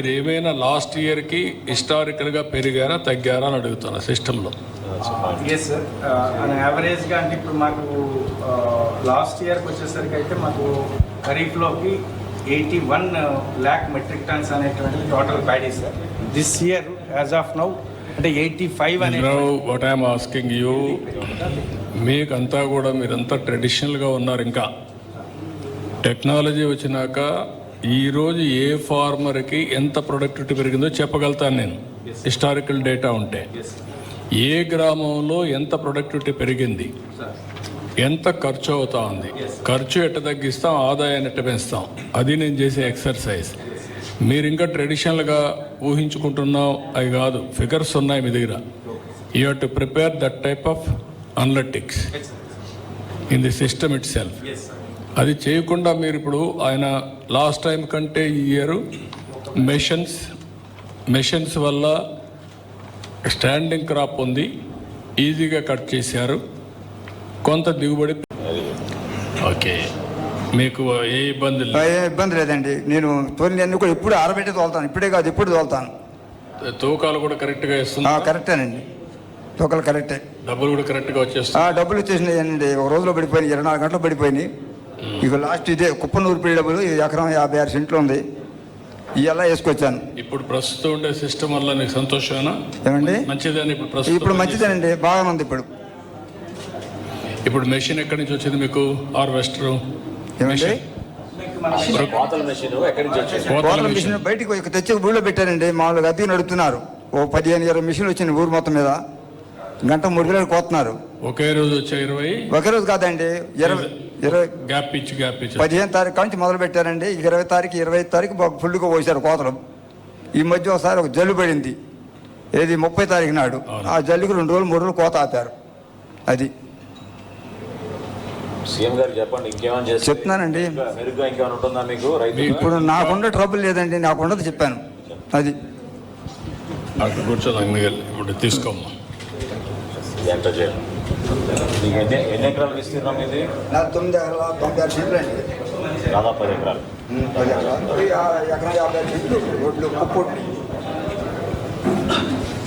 మీరు ఏమైనా లాస్ట్ ఇయర్కి హిస్టారికల్గా పెరిగారా తగ్గారా అని అడుగుతున్నా సిస్టంలో. ఎస్ సార్, యావరేజ్గా అంటే ఇప్పుడు మాకు లాస్ట్ ఇయర్కి వచ్చేసరికి అయితే మాకు ఖరీఫ్లోకి 81 lakh మెట్రిక్ టన్స్ అనేటువంటిది total paddy sir. This year as of now అంటే 85 అనే. వాట్ ఐఎమ్ ఆస్కింగ్ యూ, మీకంతా కూడా మీరంతా ట్రెడిషనల్గా ఉన్నారు. ఇంకా టెక్నాలజీ వచ్చినాక ఈరోజు ఏ ఫార్మర్కి ఎంత ప్రొడక్టివిటీ పెరిగిందో చెప్పగలుగుతాను నేను. హిస్టారికల్ డేటా ఉంటే ఏ గ్రామంలో ఎంత ప్రొడక్టివిటీ పెరిగింది, ఎంత ఖర్చు అవుతా ఉంది, ఖర్చు ఎట్ట తగ్గిస్తాం, ఆదాయాన్ని ఎట్ట పెంచుతాం, అది నేను చేసే ఎక్సర్సైజ్. మీరు ఇంకా ట్రెడిషనల్గా ఊహించుకుంటున్నాం అవి కాదు, ఫిగర్స్ ఉన్నాయి మీ దగ్గర. You have to prepare that type of analytics in the system it self. అది చేయకుండా మీరు ఇప్పుడు ఆయన లాస్ట్ టైం కంటే ఈ ఇయర్ మెషన్స్ వల్ల స్టాండింగ్ క్రాప్ ఉంది, ఈజీగా కట్ చేశారు, కొంత దిగుబడి. ఓకే, మీకు ఏ ఇబ్బంది లేదు? ఏ ఇబ్బంది లేదండి. నేను తోలినన్నీ కూడా ఎప్పుడు ఆరబెట్టి తోలుతాను, ఇప్పుడే కాదు ఎప్పుడు తోలుతాను. తూకాలు కూడా కరెక్ట్గా ఇస్తున్నా? కరెక్టేనండి, తూకాలు కరెక్టే. డబ్బులు కూడా కరెక్ట్గా వచ్చేస్తాయి? డబ్బులు వచ్చేసినాయండి, ఒక రోజులో పడిపోయినాయి, 24 గంటలు పడిపోయినాయి. ఇక లాస్ట్ ఇదే కుప్పనూరు పడి డబ్బులు ఎకరం 56 సెంట్లు ఉంది, ఇవల్ల వేసుకొచ్చాను. ఇప్పుడు ప్రస్తుతం ఉండే సిస్టమ్ వల్ల నీకు సంతోషమేనా? ఏమండి మంచిదని ఇప్పుడు మంచిదేనండి, బాగానే ఉంది. ఇప్పుడు మెషిన్ ఎక్కడి నుంచి వచ్చింది మీకు? హార్వెస్టర్ ఏమండి కోతల మిషన్ బయటికి తెచ్చి ఊళ్ళో పెట్టారండి. మామూలుగా అద్దెకి నడుపుతున్నారు. ఓ 15-20 మిషన్లు వచ్చింది ఊరు మొత్తం మీద, గంట 3 కిలోలు కోతున్నారు. ఒకే రోజు వచ్చే 20? ఒకే రోజు కాదండి, 20 గ్యాప్ ఇచ్చి 15 తారీఖు నుంచి మొదలు పెట్టారండి. 20 తారీఖు 25 తారీఖు ఫుల్గా పోసారు కోతలు. ఈ మధ్య ఒకసారి ఒక జల్లు పడింది, ఏది 30 తారీఖు నాడు. ఆ జల్లుకి 2 రోజులు 3 రోజులు కోత ఆపారు. అది సీఎం గారు చెప్పండి, ఇంకేమైనా చేస్తే చెప్తున్నానండి. మెరుగ్గా ఇంకేమైనా ఉంటుందా మీకు? ఇప్పుడు నాకుండే ట్రబుల్ లేదండి, నాకున్నది చెప్పాను. అది అక్కడ కూర్చోదాం, ఇప్పుడు తీసుకోమ్మా. ఎంత చేయాలి? మీకు ఎన్ని ఎకరాలు విస్తీర్ణం ఇది? 996 సెంట్లు అండి, దాదాపు 10 ఎకరాలు. 10 ఎకరాలు, ఎకరం 50 సెంట్లు రోడ్లు కుప్పొడ్లు.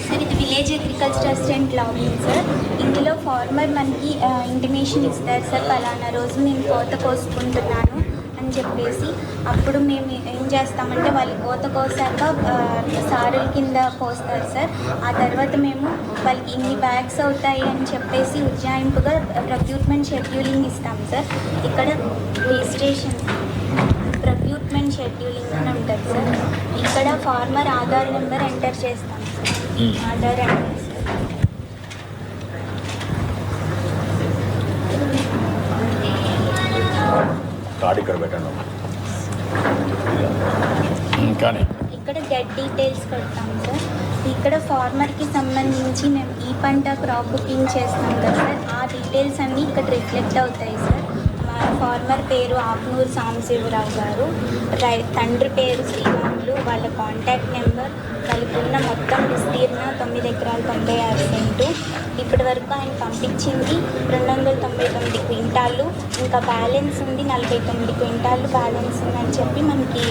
సార్, ఇది village agriculture assistant login sir. ఇందులో ఫార్మర్ మనకి ఇంటిమేషన్ ఇస్తారు సార్, పలానా రోజు నేను కోత కోసుకుంటున్నాను అని చెప్పేసి. అప్పుడు మేము ఏం చేస్తామంటే వాళ్ళు కోత కోసాక సారుల కింద కోస్తారు సార్. ఆ తర్వాత మేము వాళ్ళకి ఇన్ని బ్యాగ్స్ అవుతాయి అని చెప్పేసి ఉజ్జాయింపుగా ప్రొక్యూర్మెంట్ షెడ్యూలింగ్ ఇస్తాం సార్. ఇక్కడ రిజిస్ట్రేషన్ ప్రొక్యూర్మెంట్ షెడ్యూలింగ్ అని ఉంటుంది సార్. ఇక్కడ ఫార్మర్ ఆధార్ నెంబర్ ఎంటర్ చేస్తాం సార్. ఆధార్ ఎంటర్ కార్డు ఇక్కడ పెట్టండి. కానీ ఇక్కడ గెట్ డీటెయిల్స్ పెడతాం సార్. ఇక్కడ ఫార్మర్కి సంబంధించి మేము ఈ పంట క్రాప్ బుకింగ్ చేస్తాం కదా సార్, ఆ డీటెయిల్స్ అన్నీ ఇక్కడ రిఫ్లెక్ట్ అవుతాయి సార్. మా ఫార్మర్ పేరు ఆకునూరు సాంబశివరావు గారు, తండ్రి పేరు శ్రీరాములు, వాళ్ళ కాంటాక్ట్ నెంబర్, వాళ్ళకున్న మొత్తం విస్తీర్ణ 9 ఎకరాలు 96 సెంటు. ఇప్పటి వరకు ఆయన పంపించింది 299 క్వింటాళ్ళు, ఇంకా బ్యాలెన్స్ ఉంది 49 క్వింటాళ్ళు బ్యాలెన్స్ ఉందని చెప్పి మనకి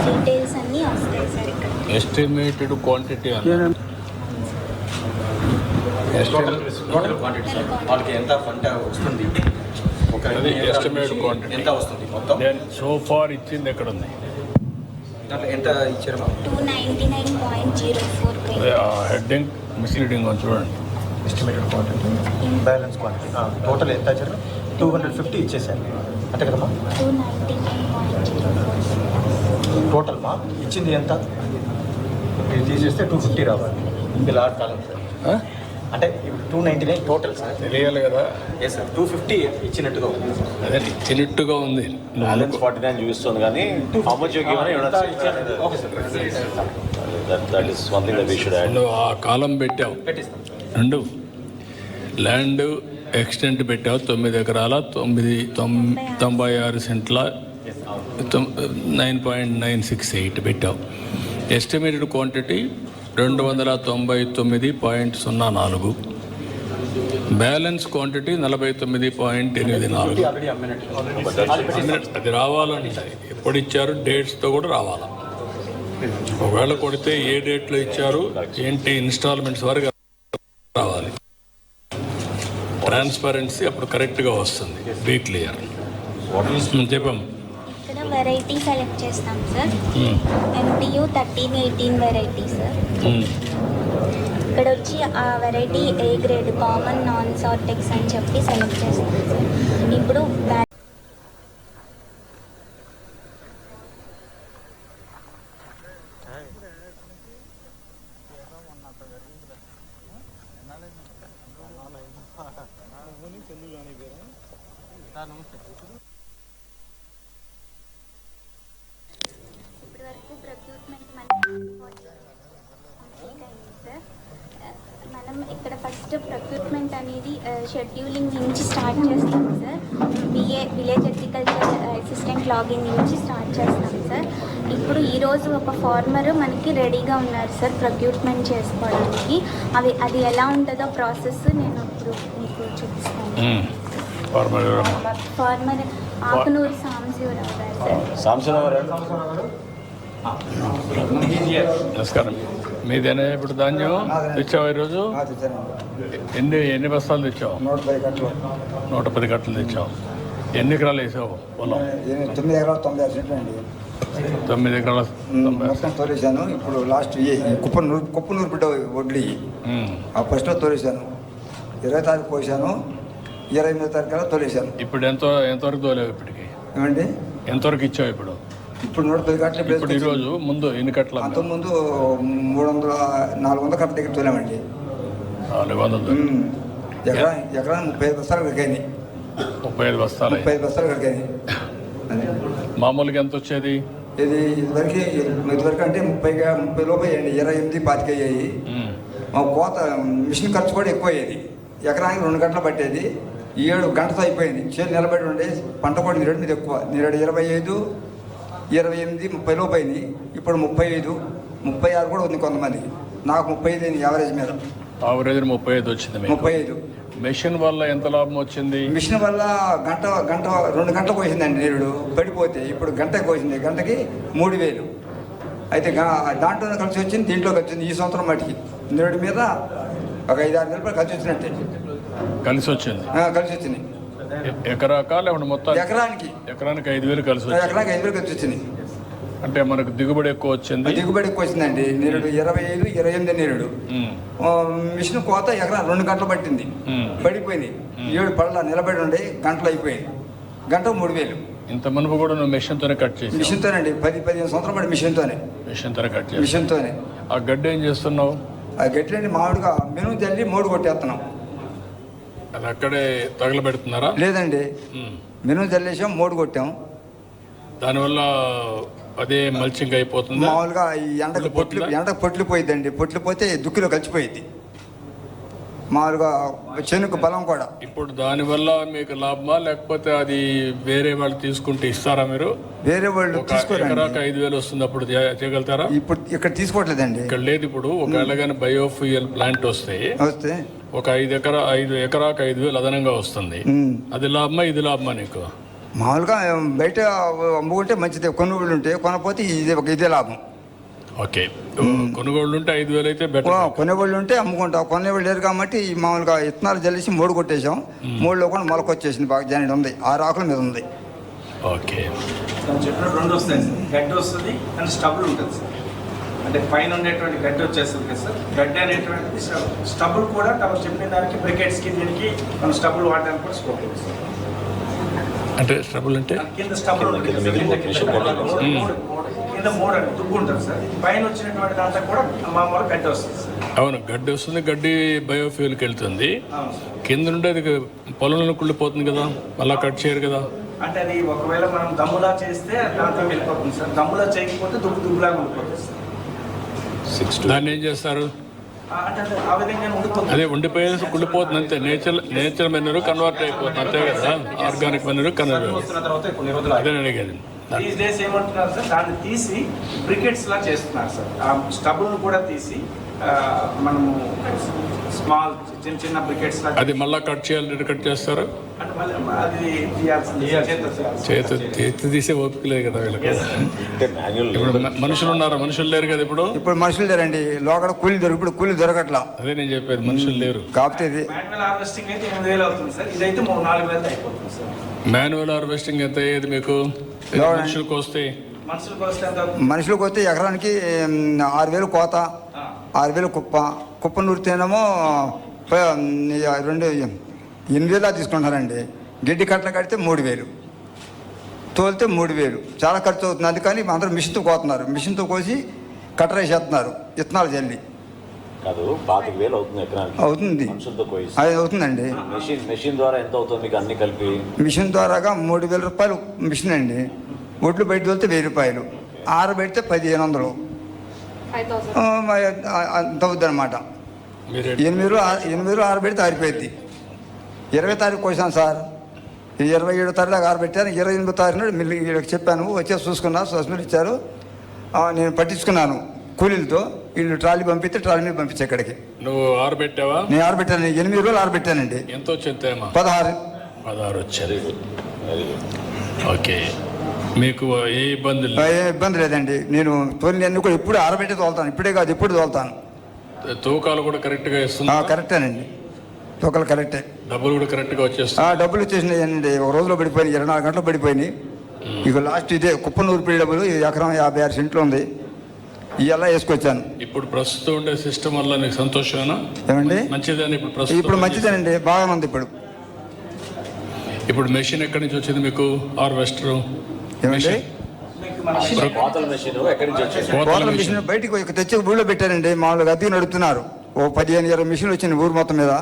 డీటెయిల్స్ అన్నీ వస్తాయి సార్. ఇక్కడ estimated quantity total quantity sir, వాళ్ళకి ఎంత పంట వస్తుంది, ఎస్టిమేటెడ్ క్వాంటిటీ ఎంత వస్తుంది మొత్తం. సో ఫార్ ఇచ్చింది ఎక్కడ ఉంది? ఎంత ఇచ్చారు? 299.04. హెడ్డింగ్ మిస్లీడింగ్ చూడండి. Estimated quantity, balance quantity total ఎంత ఇచ్చారు? 250 ఇచ్చేసారు అంతే కదమ్మా? 299.04 టోటల్ మా ఇచ్చింది ఎంత? ఇది తీసేస్తే 250 రావాలి. ఇలా కాలం సార్, అంటే 299 టోటల్ సార్. తెలియాలి కదా. ఎస్ సార్, 250 ఇచ్చినట్టుగా ఉంది. అదే ఇచ్చినట్టుగా ఉంది, బ్యాలెన్స్ 49 చూపిస్తుంది కానీ how much you given? Okay sir, that is one thing that we should add. నువ్వు ఆ కాలం పెట్టావు, పెట్టిస్తాం సార్. 2 ల్యాండ్ ఎక్స్టెంట్ పెట్టావు, 9 ఎకరాల 96 సెంట్ల 9.968 పెట్టావు. Estimated quantity 299.04. Balance quantity 49.84. అది రావాలంటే ఎప్పుడు ఇచ్చారు డేట్స్తో కూడా రావాలా. ఒకవేళ కొడితే ఏ డేట్లో ఇచ్చారు ఏంటి ఇన్స్టాల్మెంట్స్ వరకు రావాలి. ట్రాన్స్పరెన్సీ అప్పుడు కరెక్ట్గా వస్తుంది. Be clear. చెప్పాం. ఇక్కడ వెరైటీ సెలెక్ట్ చేస్తాం సార్. MTU 1318 variety sir. ఇక్కడ వచ్చి ఆ variety A grade common non Sortex అని చెప్పి సెలెక్ట్ చేస్తాం సార్. ఇప్పుడు ఇప్పటి వరకు ప్రొక్యూర్మెంట్ సార్. మనం ఇక్కడ ఫస్ట్ ప్రొక్యూర్మెంట్ అనేది షెడ్యూలింగ్ నుంచి స్టార్ట్ చేస్తాం sir. Village agriculture assistant login నుంచి స్టార్ట్ చేస్తాం సార్. ఇప్పుడు ఈరోజు ఒక ఫార్మర్ మనకి రెడీగా ఉన్నారు సార్ ప్రొక్యూర్మెంట్ చేసుకోవడానికి. అది ఎలా ఉంటుందో ప్రాసెస్ నేను ఇప్పుడు మీకు చూపిస్తాను. ఫార్మర్ ఆకునూరు సాంశివరావు గారు సార్. సాంసరావు గారు నమస్కారం. మీదేనా ఇప్పుడు ధాన్యం తెచ్చావు ఈరోజు? ఎన్ని బస్తాలు తెచ్చావు? 110 కట్టలు తెచ్చావు. ఎన్ని ఎకరాలు వేసావు పొలం? 9 ఎకరాలు 96 సెంట్లు అండి. 9 ఎకరాల మొత్తం తోలేశాను. ఇప్పుడు లాస్ట్ కుప్పనూరు బిడ్డ వడ్లు ఆ ఫస్ట్లో తోలేశాను. 20 తారీఖు పోసాను. 28 తారీఖు తోలేశాను. ఇప్పుడు ఎంతవరకు తోలేవు? ఇప్పటికి ఏమండి ఎంతవరకు ఇచ్చావు? ఇప్పుడు 110 కట్టలు. ఇప్పుడు ఈరోజు ముందు ఎన్ని కట్టలు? అంతకుముందు 400 కట్ల దగ్గర తోలామండి. 400. ఎకరానికి 35 బస్తాలు కడిగాయి. 35 బస్తాలు. 35 బస్తాలు కడిగాయి. మామూలుగా ఎంత వచ్చేది? ఇదివరకు అంటే 30 లోపు అయ్యండి. 28, 25 అయ్యాయి. మా కోత మిషన్ ఖర్చు కూడా ఎక్కువ అయ్యేది. ఎకరానికి 2 గంటలు పట్టేది. 7 గంటతో అయిపోయింది. చేలు నిలబడి ఉండే పంట కూడా నిరడు మీద ఎక్కువ. నిరడు 25, 28, 30 లోపు అయింది. ఇప్పుడు 35, 36 కూడా ఉంది కొంతమందికి. నాకు 35 అయింది యావరేజ్ మీద. ఆవరేజ్ 35 వచ్చింది. 35. మెషిన్ వల్ల ఎంత లాభం వచ్చింది? మిషన్ వల్ల గంట 2 గంటలు కోసిందండి నిరుడు పడిపోతే. ఇప్పుడు గంట కోసింది. గంటకి 3000. అయితే దాంట్లో కలిసి వచ్చింది, దీంట్లో కలిసి వచ్చింది. ఈ సంవత్సరం మటుకి నిరుడు మీద ఒక 5-6 వేల రూపాయలు కలిసి వచ్చినట్టే. కలిసి వచ్చింది. కలిసి వచ్చింది. ఎకరాకా లేకుంటే మొత్తం? ఎకరానికి 5,000 కలిసి వచ్చింది. ఎకరానికి 5,000 కలిసి వచ్చింది. అంటే మనకు దిగుబడి ఎక్కువ వచ్చింది. దిగుబడి ఎక్కువ వచ్చిందండి. నిరుడు 25, 28 నిరుడు. మిషన్ కోత ఎకరా 2 గంటలు పట్టింది. పడిపోయింది. 7 పళ్ళ నిలబడి ఉండే గంటలు అయిపోయింది. గంట 3000. ఇంత మునుపు కూడా నువ్వు మిషన్తోనే కట్ చేసి? మిషన్తోనండి. 10-15 సంవత్సరాలు పడి మిషన్తోనే కట్ చేసి. మిషన్తోనే. ఆ గడ్డి ఏం చేస్తున్నావు? ఆ గడ్డి మామిడిగా మెను జల్లి మోడు కొట్టేస్తున్నాం. అది అక్కడే తగలబెడుతున్నారా? లేదండి, మెను జల్లేసాం, మోడు కొట్టాం. దానివల్ల అదే మల్చింగ్ అయిపోతుంది. మామూలుగా ఈ ఎండకు పొట్లు పోయిద్దండి. పొట్లు పోతే దుక్కిలో కలిసిపోయింది. మామూలుగా చెనుకు బలం కూడా. ఇప్పుడు దానివల్ల మీకు లాభమా లేకపోతే అది వేరే వాళ్ళు తీసుకుంటే ఇస్తారా మీరు? వేరే వాళ్ళు తీసుకోరండి. 5,000 వస్తుంది, అప్పుడు చేయగలుగుతారా? ఇప్పుడు ఇక్కడ తీసుకోవట్లేదండి. ఇక్కడ లేదు. ఇప్పుడు ఒకవేళ కానీ బయోఫ్యూయల్ ప్లాంట్ వస్తే ఒక 5 ఎకరాకు 5,000 అదనంగా వస్తుంది. అది లాభమా ఇది లాభమా నీకు? మామూలుగా బయట అమ్ముకుంటే మంచిదే. కొనుగోళ్ళు ఉంటే కొనపోతే ఇదే లాభం. ఓకే. కొనుగోళ్ళు ఉంటే 5,000 అయితే బెటర్. కొనేవాళ్ళు ఉంటే అమ్ముకుంటాం. కొనేవాళ్ళు లేరు కాబట్టి మామూలుగా ఇత్తనాలు జల్లేసి మోడు కొట్టేసాం. మోడులో కూడా మొలక వచ్చేసింది. బాగా జాయిన్ ఉంది. 6 ఆకుల మీద ఉంది. ఓకే. చెట్లు 2 వస్తాయి సార్. గడ్డి వస్తుంది అండ్ స్టబుల్ ఉంటుంది సార్. అంటే పైన ఉండేటువంటి గడ్డి వచ్చేస్తుంది కదా సార్. గడ్డి అనేటువంటిది స్టబుల్ కూడా తమ చెప్పిన దానికి బ్రికెట్స్కి దీనికి మనం స్టబుల్ వాడడానికి కూడా స్కోప్ ఉంది సార్. అంటే స్టబుల్ అంటే కింద స్టబుల్ కింద మోడ్ అంటే దుగ్గు ఉంటుంది సార్. పైన వచ్చినటువంటి దాంట్లో కూడా మామూలు గడ్డి వస్తుంది సార్. అవును, గడ్డి వస్తుంది. గడ్డి బయోఫ్యూల్కి వెళ్తుంది. కింద నుండి అది పొలంలో కుళ్ళిపోతుంది కదా, అలా కట్ చేయరు కదా. అంటే అది ఒకవేళ మనం దమ్ములా చేస్తే దాంట్లో వెళ్ళిపోతుంది సార్. దమ్ములా చేయకపోతే దుగ్గులాగా ఉండిపోతుంది సార్. దాన్ని ఏం చేస్తారు? అంటే ఆ విధంగా ఉండిపోతుంది. అదే ఉండిపోయేసి కుళ్ళిపోతుంది అంతే. నేచర్ మెనూరు కన్వర్ట్ అయిపోతుంది అంతే కదా. Organic manure convert. అదే అడిగేది. దీస్ డేస్ ఏమంటున్నారు సార్, దాన్ని తీసి బ్రికెట్స్ లా చేస్తున్నారు సార్. ఆ స్టబుల్ను కూడా తీసి మనము స్మాల్ చిన్న చిన్న బ్రికెట్స్ లా అది మళ్ళీ కట్ చేయాలి, కట్ చేస్తారు. అంటే మళ్ళీ అది తీయాల్సింది చేతి తీసే ఓపిక లేదు కదా వీళ్ళకి. అంటే మాన్యువల్ ఇప్పుడు మనుషులు ఉన్నారా? మనుషులు లేరు కదా ఇప్పుడు. ఇప్పుడు మనుషులు లేరండి, లోకల్ కూలి ఇప్పుడు కూలి దొరకట్లా. అదే నేను చెప్పేది, మనుషులు లేరు. కాకపోతే ఇది మాన్యువల్ హార్వెస్టింగ్ అయితే 8,000 అవుతుంది సార్, ఇదైతే 4,000 అయిపోతుంది సార్. మాన్యువల్ హార్వెస్టింగ్ ఎంత అయ్యేది మీకు మనుషులకు వస్తే? మనుషులకు వస్తే ఎంత అవుతుంది? మనుషులకు వస్తే ఎకరానికి 6,000 కోత, 6,000 కుప్ప నూరితేనేమో 8,000 తీసుకుంటారండి. గడ్డి కట్టలు కడితే 3,000, తోలితే 3,000. చాలా ఖర్చు అవుతుంది. అందుకని అందరూ మిషన్తో కోతున్నారు, మిషన్తో కోసి కట్టర వేసేస్తున్నారు విత్తనాలు జల్లి. కాదు, 25,000 అవుతుంది ఎకరానికి. అవుతుంది, మనుషులతో కోయిస్తే. అది అవుతుందండి. మెషిన్ ద్వారా ఎంత అవుతుంది మీకు అన్ని కలిపి? మిషన్ ద్వారాగా 3,000 రూపాయలు మిషన్ అండి. ఒడ్లు బయట తోలితే 1,000 రూపాయలు, ఆరబెడితే 1,500. అంత అవుద్ది అనమాట. మీరు 8 ఆరబెడితే ఆరిపోయింది. 20 తారీఖు కోసాను సార్, 27 తారీఖు దాకా ఆరబెట్టాను. 28 తారీఖు నాడు వీళ్ళకి చెప్పాను, వచ్చేసి చూసుకున్నా, సస్పెండ్ ఇచ్చారు. నేను పట్టించుకున్నాను కూలీలతో. వీళ్ళు ట్రాలీ పంపిస్తే ట్రాలీ మీద పంపించే ఇక్కడికి. నువ్వు ఆరబెట్టావా? నేను ఆరబెట్టాను, 8 రోజులు ఆరబెట్టానండి. ఎంత వచ్చింది? 16 వచ్చారు. ఓకే, మీకు ఏ ఇబ్బంది లేదు? ఏ ఇబ్బంది లేదండి. నేను తోలి అన్ని కూడా ఎప్పుడు ఆరబెట్టి తోలుతాను, ఇప్పుడే కాదు ఎప్పుడు తోలుతాను. తూకాలు కూడా కరెక్ట్గా ఇస్తున్నా? కరెక్టేనండి, తూకాలు కరెక్టే. డబ్బులు కూడా కరెక్ట్గా వచ్చేస్తా? డబ్బులు వచ్చేసినాయండి. ఒక రోజులో పడిపోయినాయి, 24 గంటలు పడిపోయినాయి. ఇక లాస్ట్ ఇదే కుప్పనూరు పిల్లి డబ్బులు, ఎకరం 56 సెంట్లు ఉంది, ఇవల్ల వేసుకొచ్చాను. ఇప్పుడు ప్రస్తుతం ఉండే సిస్టమ్ వల్ల నీకు సంతోషమేనా? ఏమండి? మంచిదని ఇప్పుడు ప్రస్తుతం? ఇప్పుడు మంచిదేనండి, బాగానే ఉంది. ఇప్పుడు మెషిన్ ఎక్కడి నుంచి వచ్చింది మీకు? హార్వెస్టర్ ఏమండి? కోతల మెషిన్ ఎక్కడి నుంచి వచ్చింది? కోతల మిషన్ బయటికి తెచ్చి ఊళ్ళో పెట్టారండి. మామూలుగా అద్దెకి నడుపుతున్నారు. ఓ 15-20 మిషన్లు వచ్చింది ఊరు మొత్తం మీద.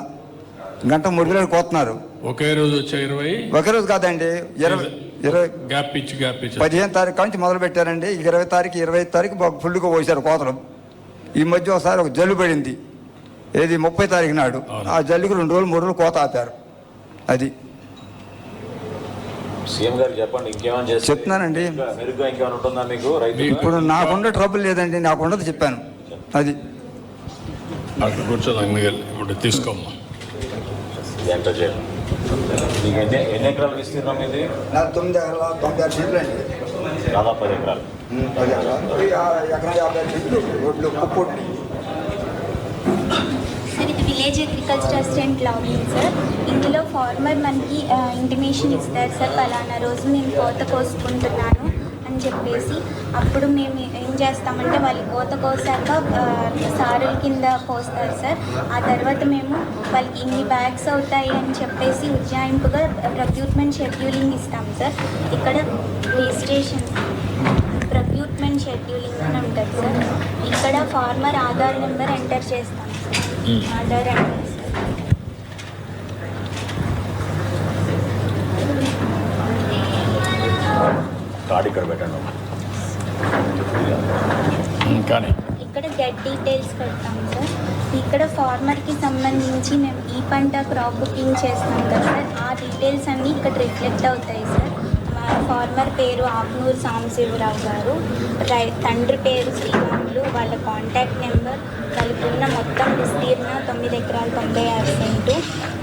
గంట 3,000 కోతున్నారు. ఒకే రోజు వచ్చే 20? ఒకే రోజు కాదండి, 20 గ్యాప్ ఇచ్చి 15 తారీఖు నుంచి మొదలు పెట్టారండి. 20 తారీఖు 25 తారీఖు బాగా ఫుల్గా పోసారు కోతలు. ఈ మధ్య ఒకసారి ఒక జల్లు పడింది, ఏది 30 తారీఖు నాడు. ఆ జల్లుకి 2 రోజులు 3 రోజులు కోత ఆపారు. అది సీఎం గారు చెప్పండి, ఇంకేమైనా చేస్తే చెప్తున్నానండి. మెరుగ్గా ఇంకేమైనా ఉంటుందా మీకు రైతు? ఇప్పుడు నాకుండే ట్రబుల్ లేదండి, నాకుండదు చెప్పాను. అది అక్కడ కూర్చోదాం మిగిలి. ఇప్పుడు తీసుకోమ్మా. ఎంత చేయాలి? మీకు ఎన్ని ఎకరాలు విస్తీర్ణం ఇది? 9 ఎకరాల 96 సెంట్లు అండి. దాదాపు 10 ఎకరాలు. 10 ఎకరాలు, ఎకరం 50 సెంట్లు రోడ్లు కుప్పొడ్లు. సార్ ఇది village agriculture assistant login sir. ఇందులో ఫార్మర్ మనకి ఇంటిమేషన్ ఇస్తారు సార్, పలానా రోజు నేను కోత కోసుకుంటున్నాను అని చెప్పేసి. అప్పుడు మేము ఏం చేస్తామంటే వాళ్ళు కోత కోసాక సారుల కింద పోస్తారు సార్. ఆ తర్వాత మేము వాళ్ళకి ఇన్ని బ్యాగ్స్ అవుతాయి అని చెప్పేసి ఉజ్జాయింపుగా ప్రొక్యూర్మెంట్ షెడ్యూలింగ్ ఇస్తాం సార్. ఇక్కడ రిజిస్ట్రేషన్ ప్రొక్యూర్మెంట్ షెడ్యూలింగ్ అని ఉంటుంది సార్. ఇక్కడ ఫార్మర్ ఆధార్ నెంబర్ ఎంటర్ చేస్తాం sir. Aadhaar enter sir. Card ఇక్కడ పెట్టండి. కానీ ఇక్కడ గెట్ డీటెయిల్స్ పెడతాం సార్. ఇక్కడ ఫార్మర్కి సంబంధించి మేము ఈ పంట క్రాప్ బుకింగ్ చేస్తాం కదా సార్, ఆ డీటెయిల్స్ అన్నీ ఇక్కడ రిఫ్లెక్ట్ అవుతాయి సార్. మా ఫార్మర్ పేరు ఆకునూరు సాంబశివరావు గారు, తండ్రి పేరు శ్రీరాములు, వాళ్ళ కాంటాక్ట్ నెంబర్, వాళ్ళకున్న మొత్తం విస్తీర్ణ 9 ఎకరాలు 96 సెంటు.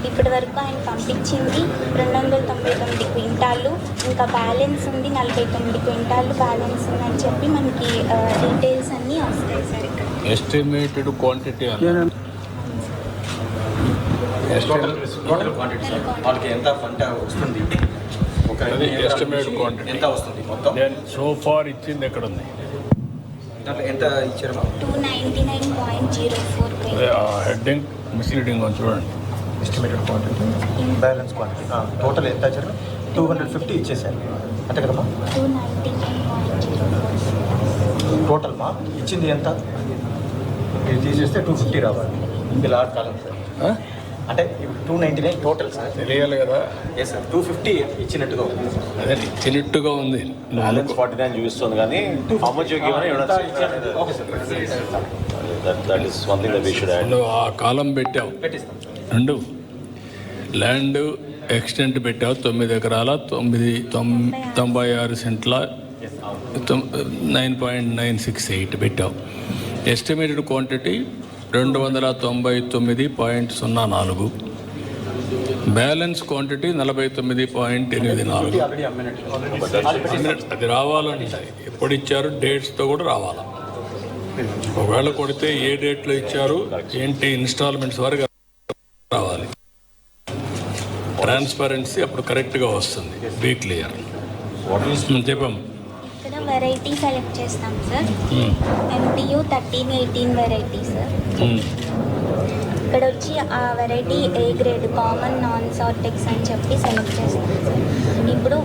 ఇప్పటి వరకు ఆయన పంపించింది 299 క్వింటాళ్ళు, ఇంకా బ్యాలెన్స్ ఉంది 49 క్వింటాళ్ళు బ్యాలెన్స్ ఉందని చెప్పి మనకి డీటెయిల్స్ అన్నీ వస్తాయి సార్. ఇక్కడ estimated quantity total quantity sir, వాళ్ళకి ఎంత పంట వస్తుంది, ఒక ఎస్టిమేటెడ్ క్వాంటిటీ ఎంత వస్తుంది మొత్తం. సో ఫార్ ఇచ్చింది ఎక్కడ ఉంది? దాంట్లో ఎంత ఇచ్చారు? 299.04. హెడ్డింగ్ మిస్లీడింగ్ అని చూడండి. Estimated quantity, balance quantity total ఎంత ఇచ్చారు? 250 ఇచ్చేసారు అంతే కదమ్మా? 299.04. టోటల్ మా ఇచ్చింది ఎంత? ఇది తీసేస్తే 250 రావాలి. ఇది లాట్ కాలం సార్. అంటే 299 టోటల్ సార్. తెలియాలి కదా. ఎస్ సార్, 250 ఇచ్చినట్టుగా ఉంది. అదే ఇచ్చినట్టుగా ఉంది. బ్యాలెన్స్ 49 చూపిస్తుంది కానీ how much you given okay sir, that is one thing that we should add. నువ్వు ఆ కాలం పెట్టావు, పెట్టిస్తాం సార్. 2 ల్యాండ్ ఎక్స్టెంట్ పెట్టావు 9 ఎకరాల 96 సెంట్ల 9.968 పెట్టాం. Estimated quantity 299.04. Balance quantity 49.84. Already అమ్మినట్టు అది రావాలంటే ఎప్పుడు ఇచ్చారు డేట్స్తో కూడా రావాలా. ఒకవేళ కొడితే ఏ డేట్లో ఇచ్చారు ఏంటి ఇన్స్టాల్మెంట్స్ వరకు రావాలి. ట్రాన్స్పరెన్సీ అప్పుడు కరెక్ట్గా వస్తుంది. Be clear. చెప్పాం. ఇక్కడ వెరైటీ సెలెక్ట్ చేస్తాం సార్. MTU 1318 variety sir. ఇక్కడ వచ్చి ఆ variety A grade common non Sortex అని చెప్పి సెలెక్ట్ చేస్తాం సార్. ఇప్పుడు